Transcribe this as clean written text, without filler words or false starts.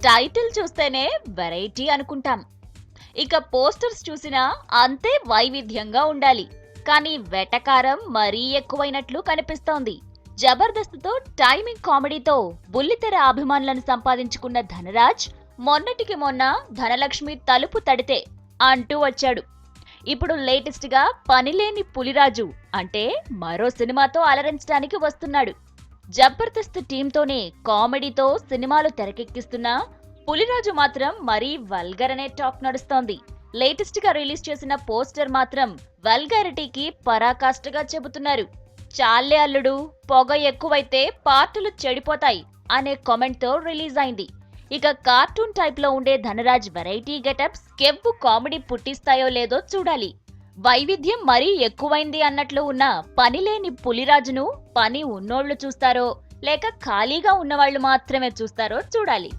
Title చూస్తేనే variety అనుకుంటాం. ఇక పోస్టర్స్ చూసినా అంతే వైవిధ్యంగా ఉండాలి. కానీ వెటకారం మరీ ఎక్కువైనట్లు కనిపిస్తోంది. జబర్దస్త్తో టైమింగ్ కామెడీతో బుల్లితెర అభిమానులను సంపాదించుకున్న ధనరాజ్ మొన్నటికి మొన్న ధనలక్ష్మి తలుపు తడితే అంటూ వచ్చాడు. ఇప్పుడు లేటెస్ట్ గా పనిలేని పులిరాజు అంటే మరో సినిమాతో అలరించడానికి వస్తున్నాడు. జబర్దస్త్ టీంతోనే కామెడీతో సినిమాలు తెరకెక్కిస్తున్నా పులిరాజు మాత్రం మరీ వల్గర్ అనే టాక్ నడుస్తోంది. లేటెస్ట్ గా రిలీజ్ చేసిన పోస్టర్ మాత్రం వల్గారిటీకి పరాకాష్ఠగా చెబుతున్నారు. చాలే అల్లుడు, పొగ ఎక్కువైతే పార్టులు చెడిపోతాయి అనే కామెంట్ తో రిలీజ్ అయింది. ఇక కార్టూన్ టైప్ లో ఉండే ధనరాజ్ వెరైటీ గెటప్స్ కెవ్వు కామెడీ పుట్టిస్తాయో లేదో చూడాలి. వైవిధ్యం మరీ ఎక్కువైంది అన్నట్లు ఉన్న పనిలేని పులిరాజును పని ఉన్నోళ్లు చూస్తారో లేక ఖాళీగా ఉన్నవాళ్లు మాత్రమే చూస్తారో చూడాలి.